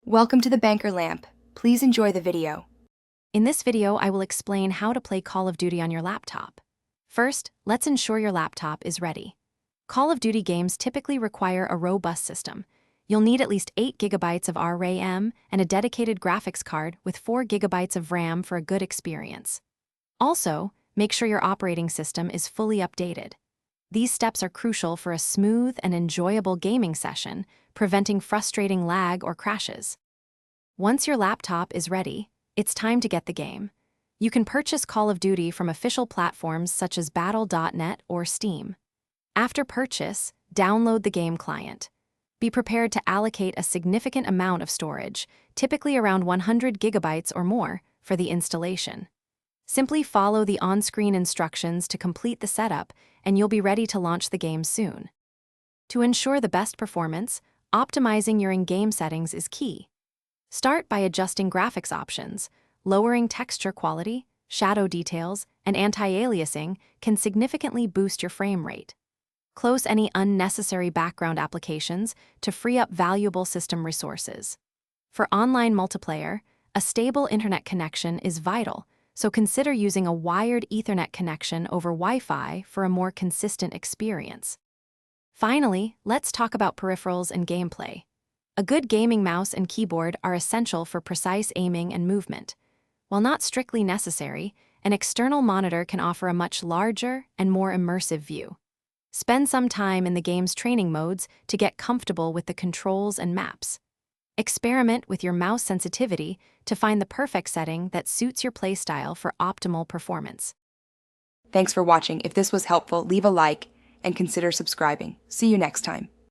Welcome to the Banker Lamp. Please enjoy the video. In this video, I will explain how to play Call of Duty on your laptop. First, let's ensure your laptop is ready. Call of Duty games typically require a robust system. You'll need at least 8 GB of RAM and a dedicated graphics card with 4 GB of RAM for a good experience. Also, make sure your operating system is fully updated. These steps are crucial for a smooth and enjoyable gaming session, preventing frustrating lag or crashes. Once your laptop is ready, it's time to get the game. You can purchase Call of Duty from official platforms such as Battle.net or Steam. After purchase, download the game client. Be prepared to allocate a significant amount of storage, typically around 100 GB or more, for the installation. Simply follow the on-screen instructions to complete the setup, and you'll be ready to launch the game soon. To ensure the best performance, optimizing your in-game settings is key. Start by adjusting graphics options. Lowering texture quality, shadow details, and anti-aliasing can significantly boost your frame rate. Close any unnecessary background applications to free up valuable system resources. For online multiplayer, a stable internet connection is vital, so consider using a wired Ethernet connection over Wi-Fi for a more consistent experience. Finally, let's talk about peripherals and gameplay. A good gaming mouse and keyboard are essential for precise aiming and movement. While not strictly necessary, an external monitor can offer a much larger and more immersive view. Spend some time in the game's training modes to get comfortable with the controls and maps. Experiment with your mouse sensitivity to find the perfect setting that suits your playstyle for optimal performance. Thanks for watching. If this was helpful, leave a like and consider subscribing. See you next time.